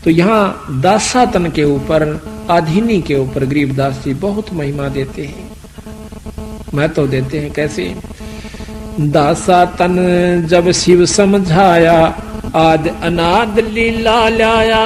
तो यहाँ दासातन के ऊपर, आधीनी के ऊपर गरीबदास जी बहुत महिमा देते हैं, महत्व देते हैं। कैसे? दासातन जब शिव समझाया, आद अनाद लीला लाया।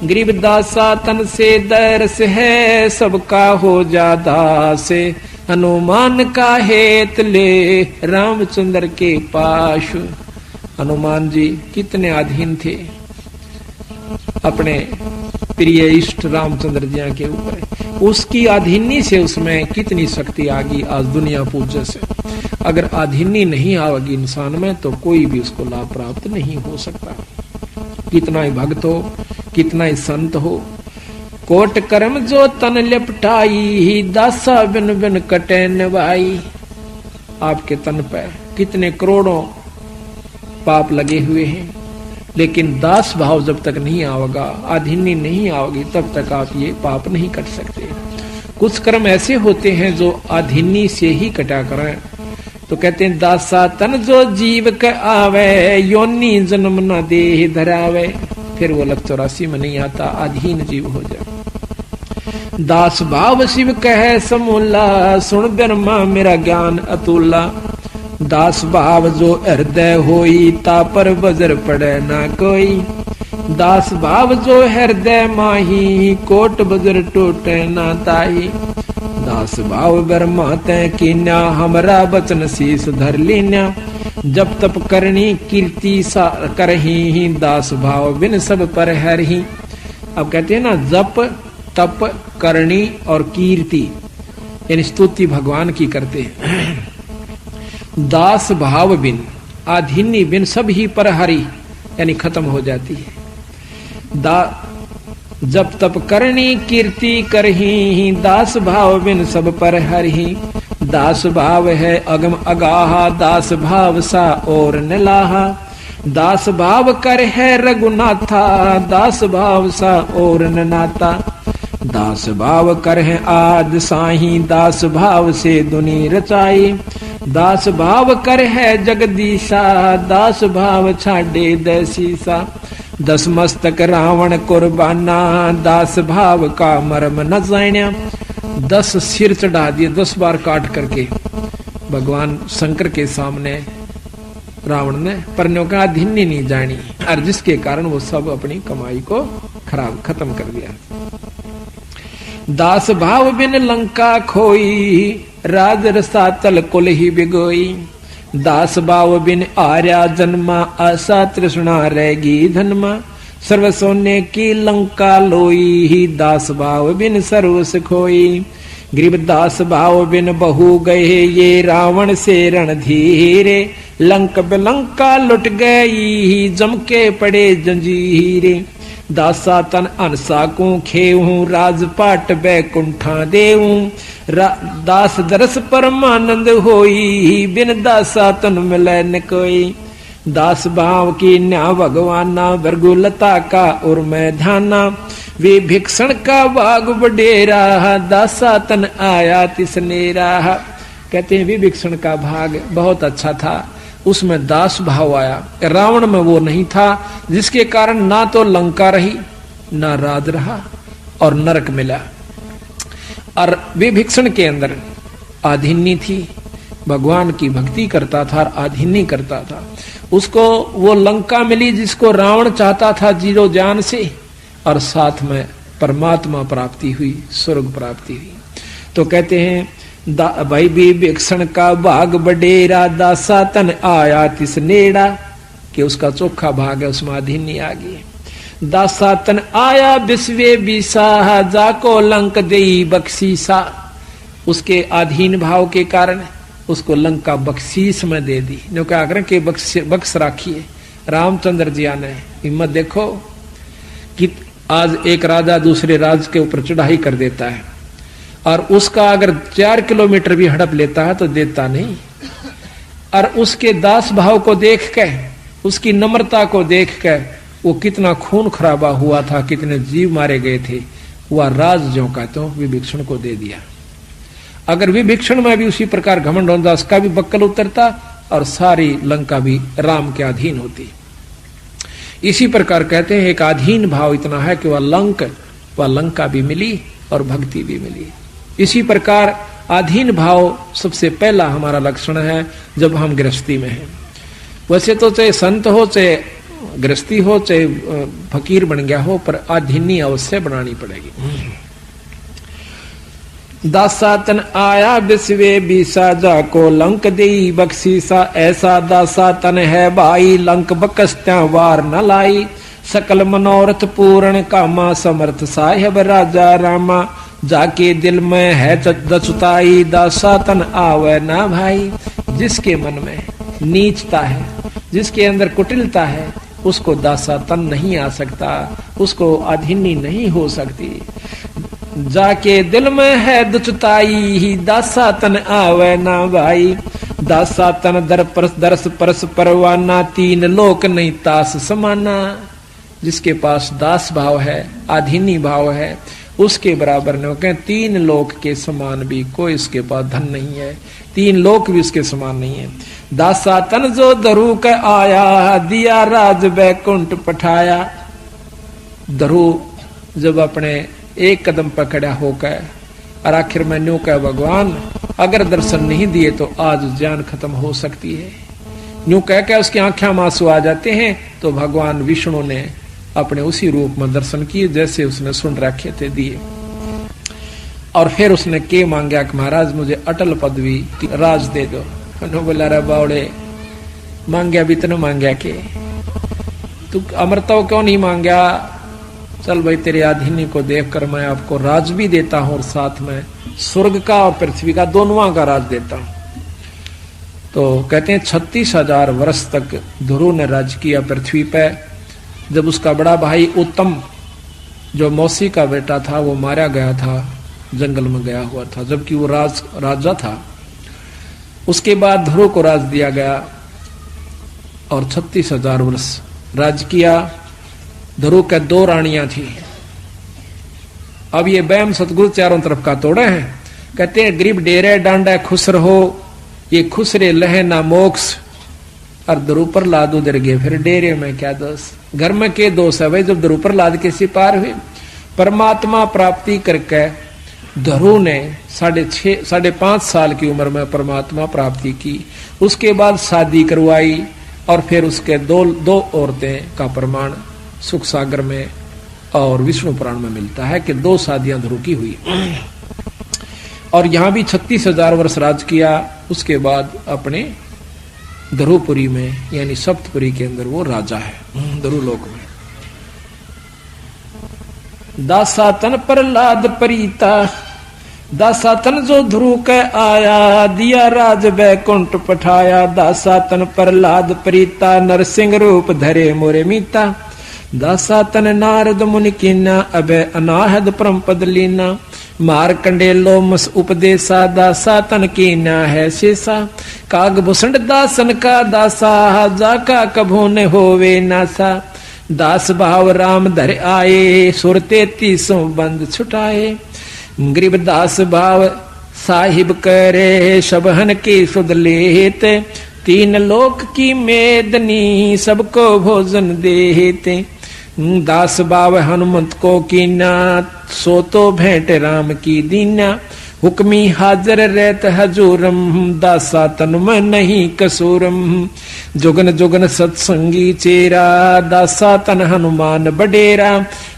गरीबदासातन से दरस है, सबका हो जादा से। हनुमान का हेत ले, रामचंद्र के पास। हनुमान जी कितने अधीन थे अपने प्रिय इष्ट रामचंद्र जी के ऊपर, उसकी अधीनी से उसमें कितनी शक्ति आ गई आज दुनिया पूज्य से। अगर अधीनी नहीं आवेगी इंसान में तो कोई भी उसको लाभ प्राप्त नहीं हो सकता। कितना ही भक्त हो, कितना ही संत हो, कोट कर्म जो तन लिपटाई, दासा बिन बिन कटे नवाई। आपके तन पे कितने करोड़ों पाप लगे हुए हैं, लेकिन दास भाव जब तक नहीं आवेगा, अधीनी नहीं आवेगी, तब तक आप ये पाप नहीं कट सकते। कुछ कर्म ऐसे होते हैं जो अधीनी से ही कटा करें। तो कहते हैं दासा तन जो जीव के आवे, योनि जन्म न देह धरावे। फिर वो लग 84 में नहीं आता, अधीन जीव हो जाए। दास भाव शिव कहे समूला, सुन ब्रह्मा मेरा ज्ञान अतुला। दास भाव जो हृदय होई, ता पर बजर पड़े ना कोई। दास भाव जो हृदय माही, कोट बजर टूटे ना ताही। दास भाव ब्रह्मा तै कीन्या, हमरा बचन शीस धर लीन्या। जब तप करनी कीर्ति सा करही, दास भाव बिन सब पर हरही। अब कहते हैं ना, जप तप करनी और कीर्ति, यानी स्तुति भगवान की करते हैं। दास भाव बिन, आधीनी बिन सब ही पर हरी, यानी खत्म हो जाती है। जब तप करनी कीर्ति करही, दास भाव बिन सब पर हरही। दास भाव है अगम अगाहा, दास भाव सा और नलाहा। दास भाव कर है रघुनाथा, दास भाव सा और न नाता। दास भाव कर है आद साही, दास भाव से दुनी रचाई। दास भाव कर है जगदीशा, दास भाव छाड़े दैसीसा। दस मस्तक रावण कुर्बाना, दास भाव का मर्म न जान्या। 10 सिर चढ़ा दिए, 10 बार काट करके भगवान शंकर के सामने रावण ने, पर का अधीनी नहीं जानी, और जिसके कारण वो सब अपनी कमाई को खत्म कर दिया। दास भाव बिन लंका खोई, राज रसातल कुल ही बिगोई। दास भाव बिन आर्या जन्मा, आशा तृष्णा रहेगी धनमा। सर्व सोने की लंका लोई, दास भाव बिन सर्वस खोई। गरीबदास भाव बिन बहु गए, ये रावण से रणधीरे। लंक बिलंका लुट गई, जम के पड़े जंजीरे। दासा तन अनसा को खेऊ, राजपाट बैकुंठा देऊ। दास दरस परमानंद होई, बिन दासा तन मिले न कोई। दास भाव की न्या भगवाना, भृगुलता का उर में ध्याना। वे भिक्षण का बाग बडेरा, दासा तन आया तिसनेरा। कहते हैं विभीषण का भाग बहुत अच्छा था, उसमें दास भाव आया। रावण में वो नहीं था, जिसके कारण ना तो लंका रही, ना राज रहा, और नरक मिला। और विभीषण के अंदर आधीनी थी, भगवान की भक्ति करता था और आधीनी करता था। उसको वो लंका मिली जिसको रावण चाहता था जीरो जान से, और साथ में परमात्मा प्राप्ति हुई, स्वर्ग प्राप्ति हुई। तो कहते हैं भाई विभीषण का भाग बडेरा, दासा तन आया तिस नेड़ा, कि उसका चोखा भाग है, उसमें अधीनी आ गई। दासा तन आया विश्वे बिसा, जाको लंक देई बख्शीसा। उसके अधीन भाव के कारण उसको लंका बख्शीश में दे दी। जो क्या करें कि बख्श राखिए। रामचंद्र जी ने हिम्मत देखो कि आज एक राजा दूसरे राज के ऊपर चढ़ाई कर देता है, और उसका अगर 4 किलोमीटर भी हड़प लेता है तो देता नहीं। और उसके दास भाव को देख के, उसकी नम्रता को देख के, वो कितना खून खराबा हुआ था, कितने जीव मारे गए थे, वह राज जो का तो विभीषण को दे दिया। अगर विभीषण में भी उसी प्रकार घमंड होता, उसका भी बक्कल उतरता और सारी लंका भी राम के अधीन होती। इसी प्रकार कहते हैं एक अधीन भाव इतना है कि वह लंका भी मिली और भक्ति भी मिली। इसी प्रकार अधीन भाव सबसे पहला हमारा लक्षण है जब हम गृहस्थी में हैं। वैसे तो चाहे संत हो, चाहे गृहस्थी हो, चाहे फकीर बन गया हो, पर अधीनी अवश्य बनानी पड़ेगी। दासा तन आया बिस्वे बीसा जाको लंक देई बख्शीसा, ऐसा दासा तन है भाई लंक बकस्त्या वार न लाई। सकल मनोरथ पूर्ण कामा समर्थ साहेब राजा रामा, जाके दिल में है दचुताई दासा तन आवे ना भाई। जिसके मन में नीचता है, जिसके अंदर कुटिलता है, उसको दासा तन नहीं आ सकता, उसको अधीनी नहीं हो सकती। जाके दिल में है दुचताई दासा तन आवे ना भाई। दासा तन दरस परस परवाना, तीन लोक नहीं तास समाना। जिसके पास दास भाव है, अधीनी भाव है, उसके बराबर न कहें तीन लोक के समान भी कोई उसके पास धन नहीं है, तीन लोक भी उसके समान नहीं है। दासा तन जो धरु का आया, दिया राज बैकुंठ पठाया। धरु जब अपने एक कदम पकड़ा होकर और आखिर में न्यू कहा भगवान अगर दर्शन नहीं दिए तो आज जान खत्म हो सकती है, न्यू कह के उसकी आंखें में आंसू आ जाते हैं। तो भगवान विष्णु ने अपने उसी रूप में दर्शन किए जैसे उसने सुन रखे थे, दिए। और फिर उसने के मांगा कि महाराज मुझे अटल पदवी राज दे दो। बोला रे बावड़े, मांगया भी तो मांगया के तू अमरता क्यों नहीं मांगया? चल भाई तेरे अधीनी को देखकर मैं आपको राज भी देता हूं और साथ में स्वर्ग का और पृथ्वी का दोनों का राज देता हूं। तो कहते हैं 36,000 वर्ष तक ध्रुव ने राज किया पृथ्वी पे। जब उसका बड़ा भाई उत्तम जो मौसी का बेटा था वो मारा गया था, जंगल में गया हुआ था, जबकि वो राजा था। उसके बाद ध्रुव को राज दिया गया और 36,000 वर्ष राज किया। ध्रुव के 2 रानियां थी। अब ये बैम सतगुरु चारों तरफ का तोड़े हैं। कहते हैं गरीब डेरे डांडा खुश रहो, ये खुश रे लहे ना मोक्ष। और ध्रुव पर लाद उधर गए, फिर डेरे में क्या दोष, घर में के दोष है भाई? जब ध्रुव पर लाद के सिपार हुए, परमात्मा प्राप्ति करके ध्रुव ने 5.5 साल की उम्र में परमात्मा प्राप्ति की। उसके बाद शादी करवाई और फिर उसके दो औरतें का प्रमाण सुख सागर में और विष्णु पुराण में मिलता है कि 2 शादियां ध्रुव की हुई। और यहां भी 36,000 वर्ष राज किया। उसके बाद अपने ध्रुवपुरी में यानी सप्तपुरी के अंदर वो राजा है ध्रुवलोक में। दासातन प्रहलाद परीता, दासातन जो ध्रुव के आया, दिया राज बैकुंठ पठाया। दासातन प्रहलाद परीता, नरसिंह रूप धरे मोरे मीता। दासातन नारद मुनि कीना, अभय अनाहद परम पद लीना। मार कंडेलो मस उपदेशा, दासातन कीना है शेषा। काग भूषण दासन का दासा, जाका कभू न होवे नासा। दास भाव राम धर आए, सुर 33 बंद छुटाए। गरीब दास भाव साहिब करे, सबहन की सुध लेत। 3 लोक की मेदनी, सबको भोजन देते। दास भाव हनुमंत को कीना, सो तो भेंट राम की दीना। हुक्मी हाजर रहत हजूरम, दासा तन में नहीं कसूरम। जुगन जुगन सत्संगी चेरा, दासा तन हनुमान बडेरा।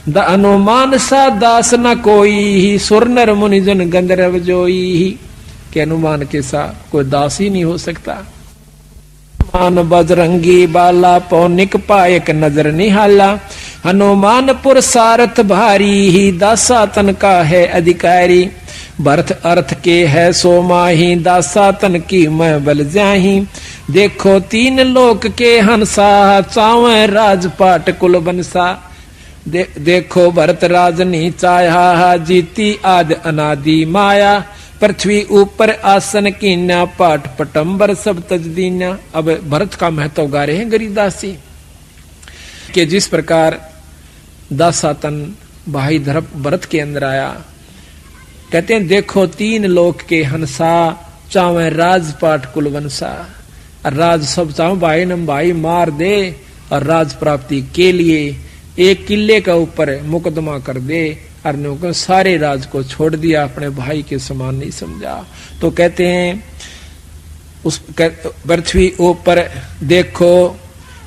द हनुमान सा दास न कोई, सुर नर मुनि जन गंधर्व जोई। के हनुमान के सा कोई दास ही नहीं हो सकता। हनुमान बजरंगी बाला, पौनिक पायक नजर निहाला। हनुमान पुर सारथ भारी, दासा तन का है अधिकारी। भरत अर्थ के है सो माही, दासा तन की मैं बल जाही। देखो 3 लोक के हंसा, चावे राजपाट कुल बनसा। देखो भरत राजनी चाया, जीती आद अनादि माया। पृथ्वी ऊपर आसन कीना, पाठ पटंबर सब तज दीना। अब भरत का महत्व गा रहे हैं गरीदास जी कि जिस प्रकार दासातन भाई भरत के अंदर आया। कहते हैं देखो 3 लोक के हंसा, चावे राजपाट कुलवंसा। राज सब चाहो भाई नम भाई मार दे, और राज प्राप्ति के लिए एक किले का ऊपर मुकदमा कर दे और ने सारे राज को छोड़ दिया, अपने भाई के समान नहीं समझा। तो कहते हैं उस पृथ्वी ऊपर देखो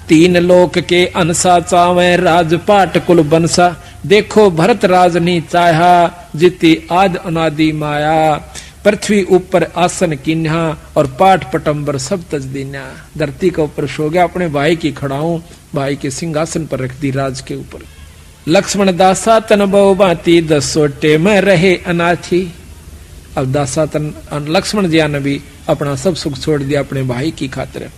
तीन लोक के अनसा चावे राजपाट कुल बनसा। देखो भरत राज नहीं चाहा जिति आद अनादि माया। पृथ्वी ऊपर आसन किन्हा और पाठ पटंबर सब तज दीना। धरती के ऊपर सो गया, अपने भाई की खड़ाऊं, भाई के सिंहासन पर रख दी राज के ऊपर। लक्ष्मण दासा तन बहु बाती 10 सोटे में रहे अनाथी। अब दासा तन लक्ष्मण जी ने भी अपना सब सुख छोड़ दिया अपने भाई की खातिर।